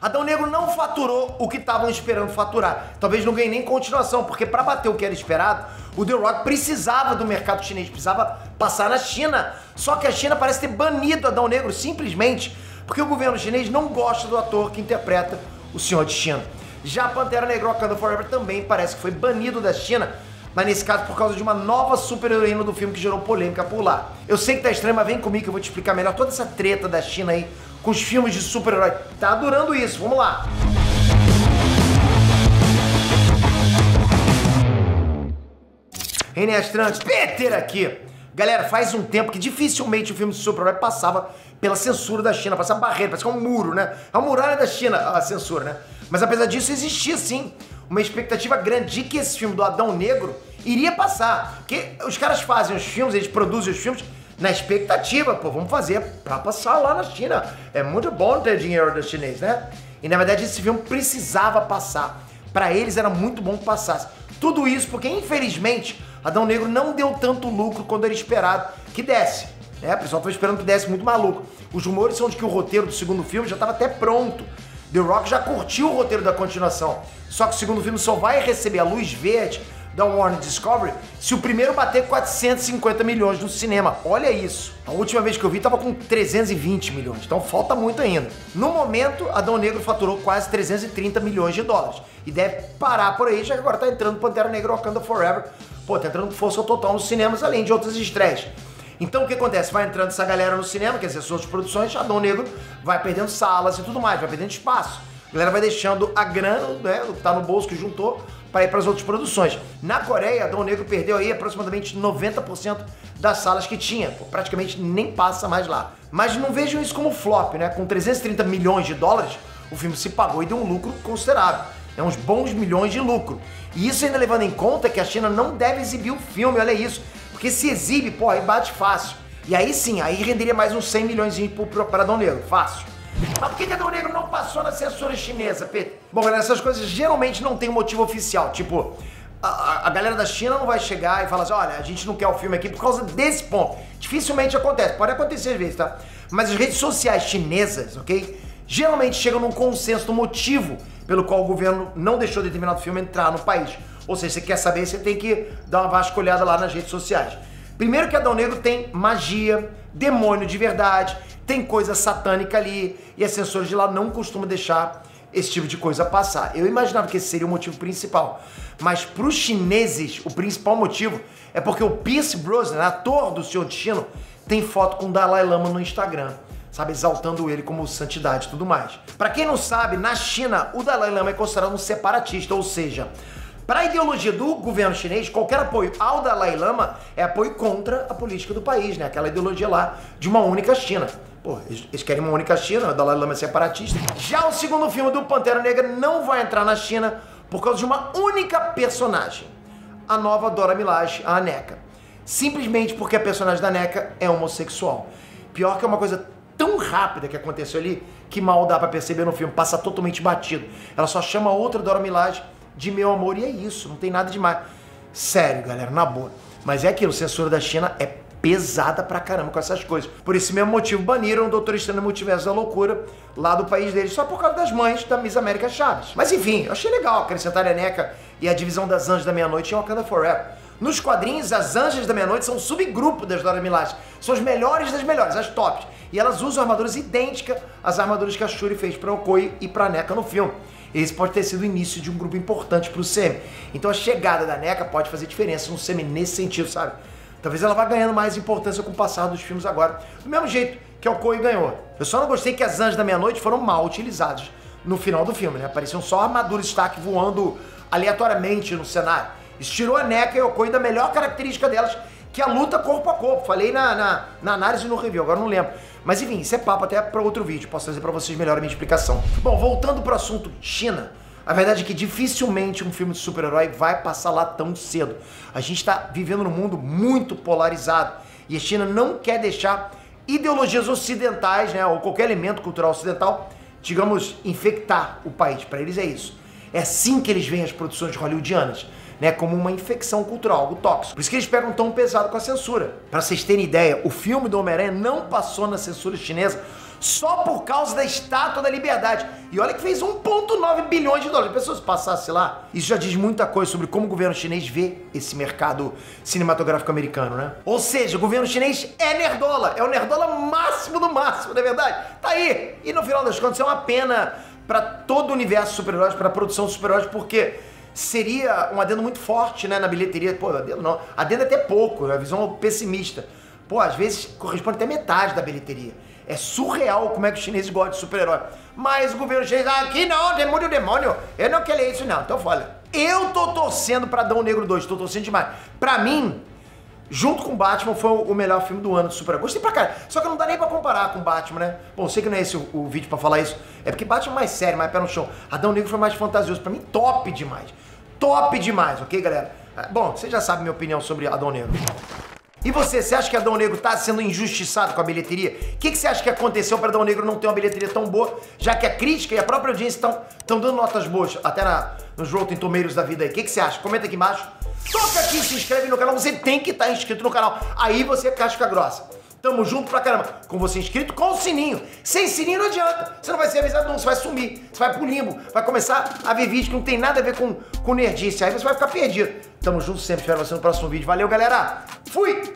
Adão Negro não faturou o que estavam esperando faturar. Talvez não ganhe nem continuação, porque para bater o que era esperado, o The Rock precisava do mercado chinês, precisava passar na China. Só que a China parece ter banido Adão Negro simplesmente porque o governo chinês não gosta do ator que interpreta o Senhor Destino. Já Pantera Negra Wakanda Forever também parece que foi banido da China, mas nesse caso por causa de uma nova super-heroína do filme que gerou polêmica por lá. Eu sei que tá estranho, mas vem comigo que eu vou te explicar melhor toda essa treta da China aí com os filmes de super-herói. Tá adorando isso, vamos lá! René Astrantes, Peter aqui! Galera, faz um tempo que dificilmente o filme de super-herói passava pela censura da China, passava barreira, parece que é um muro, né? É uma muralha da China, a censura, né? Mas apesar disso, existia sim uma expectativa grande de que esse filme do Adão Negro iria passar. Porque os caras fazem os filmes, eles produzem os filmes na expectativa, pô, vamos fazer pra passar lá na China. É muito bom ter dinheiro dos chineses, né? E na verdade esse filme precisava passar. Pra eles era muito bom que passasse. Tudo isso porque, infelizmente, Adão Negro não deu tanto lucro quando era esperado que desse. O pessoal estava esperando que desse muito maluco. Os rumores são de que o roteiro do segundo filme já estava até pronto. The Rock já curtiu o roteiro da continuação. Só que o segundo filme só vai receber a luz verde da Warner Discovery se o primeiro bater 450 milhões no cinema. Olha isso. A última vez que eu vi tava com 320 milhões, então falta muito ainda. No momento, Adão Negro faturou quase 330 milhões de dólares. E deve parar por aí, já que agora tá entrando Pantera Negra Wakanda Forever. Pô, tá entrando força total nos cinemas, além de outras estreias. Então o que acontece? Vai entrando essa galera no cinema, quer dizer, suas produções, Adão Negro vai perdendo salas e tudo mais, vai perdendo espaço. A galera vai deixando a grana, né, que tá no bolso que juntou, para ir para as outras produções. Na Coreia, Adão Negro perdeu aí aproximadamente 90% das salas que tinha. Pô, praticamente nem passa mais lá. Mas não vejam isso como flop, né? Com 330 milhões de dólares, o filme se pagou e deu um lucro considerável. É uns bons milhões de lucro. E isso ainda levando em conta que a China não deve exibir o filme, olha isso. Porque se exibe, pô, aí bate fácil. E aí sim, aí renderia mais uns 100 milhões para Adão Negro, fácil. Mas por que Adão Negro não passou na censura chinesa, Pedro? Bom, galera, essas coisas geralmente não tem um motivo oficial. Tipo, a galera da China não vai chegar e falar assim, olha, a gente não quer o filme aqui por causa desse ponto. Dificilmente acontece, pode acontecer às vezes, tá? Mas as redes sociais chinesas, ok? Geralmente chegam num consenso do motivo pelo qual o governo não deixou determinado filme entrar no país. Ou seja, você quer saber, você tem que dar uma vasculhada lá nas redes sociais. Primeiro que Adão Negro tem magia, demônio de verdade, tem coisa satânica ali, e as censuras de lá não costumam deixar esse tipo de coisa passar. Eu imaginava que esse seria o motivo principal, mas para os chineses, o principal motivo é porque o Pierce Brosnan, ator do Senhor Destino, tem foto com o Dalai Lama no Instagram, sabe, exaltando ele como santidade e tudo mais. Para quem não sabe, na China, o Dalai Lama é considerado um separatista, ou seja, para a ideologia do governo chinês, qualquer apoio ao Dalai Lama é apoio contra a política do país, né? Aquela ideologia lá de uma única China. Pô, eles querem uma única China, o Dalai Lama é separatista. Já o segundo filme do Pantera Negra não vai entrar na China por causa de uma única personagem. A nova Dora Milaje, a NECA. Simplesmente porque a personagem da NECA é homossexual. Pior que é uma coisa tão rápida que aconteceu ali, que mal dá pra perceber no filme, passa totalmente batido. Ela só chama outra Dora Milaje de meu amor e é isso, não tem nada demais. Sério, galera, na boa. Mas é aquilo, a censura da China é pesada pra caramba com essas coisas. Por esse mesmo motivo, baniram o Doutor Estranho no Multiverso da Loucura lá do país deles, só por causa das mães da Miss América Chaves. Mas enfim, eu achei legal acrescentar a NECA e a divisão das Anjas da Meia-Noite em Wakanda Forever. Nos quadrinhos, as Anjas da Meia-Noite são um subgrupo das Dora Milaje. São as melhores das melhores, as tops. E elas usam armaduras idênticas às armaduras que a Shuri fez pra Okoye e pra NECA no filme. Esse pode ter sido o início de um grupo importante pro CM. Então a chegada da NECA pode fazer diferença no CM nesse sentido, sabe? Talvez ela vá ganhando mais importância com o passar dos filmes agora. Do mesmo jeito que a Okoye ganhou. Eu só não gostei que as Anjas da Meia-Noite foram mal utilizadas no final do filme, né? Pareciam só armaduras Stark voando aleatoriamente no cenário. Isso tirou a NECA e a Okoye da melhor característica delas, que é a luta corpo a corpo. Falei na análise e no review, agora não lembro. Mas enfim, isso é papo até para outro vídeo, posso trazer para vocês melhor a minha explicação. Bom, voltando pro assunto China, a verdade é que dificilmente um filme de super-herói vai passar lá tão cedo. A gente está vivendo num mundo muito polarizado e a China não quer deixar ideologias ocidentais, né, ou qualquer elemento cultural ocidental, digamos, infectar o país. Para eles é isso. É assim que eles veem as produções hollywoodianas, né, como uma infecção cultural, algo tóxico. Por isso que eles pegam tão pesado com a censura. Para vocês terem ideia, o filme do Homem-Aranha não passou na censura chinesa só por causa da Estátua da Liberdade. E olha que fez 1,9 bilhões de dólares. Pessoas passassem lá, isso já diz muita coisa sobre como o governo chinês vê esse mercado cinematográfico americano, né? Ou seja, o governo chinês é nerdola, é o nerdola máximo do máximo, não é verdade? Tá aí. E no final das contas é uma pena para todo o universo de super-heróis, para a produção de super-heróis, porque seria um adendo muito forte, né, na bilheteria. Pô, adendo não. Adendo até pouco, é a visão pessimista. Pô, às vezes corresponde até metade da bilheteria. É surreal como é que os chineses gostam de super-herói. Mas o governo chinês, aqui não, demônio, eu não quero isso não. Então, olha, eu tô torcendo pra Adão Negro 2, tô torcendo demais. Pra mim, junto com Batman, foi o melhor filme do ano de super-herói. Gostei pra caralho. Só que não dá nem pra comparar com Batman, né? Bom, sei que não é esse o vídeo pra falar isso. É porque Batman é mais sério, mais pé no chão. Adão Negro foi mais fantasioso. Pra mim, top demais. Top demais, ok, galera? Bom, você já sabe minha opinião sobre Adão Negro. E você acha que Adão Negro tá sendo injustiçado com a bilheteria? O que você acha que aconteceu para Adão Negro não ter uma bilheteria tão boa, já que a crítica e a própria audiência estão dando notas boas, até nos Rotten Tomatoes da vida aí? O que você acha? Comenta aqui embaixo. Toca aqui, se inscreve no canal, você tem que estar inscrito no canal. Aí você é casca grossa. Tamo junto pra caramba. Com você inscrito, com o sininho. Sem sininho não adianta. Você não vai ser avisado não, você vai sumir. Você vai pro limbo. Vai começar a ver vídeo que não tem nada a ver com nerdice. Aí você vai ficar perdido. Tamo junto sempre, espero você no próximo vídeo. Valeu, galera. Fui!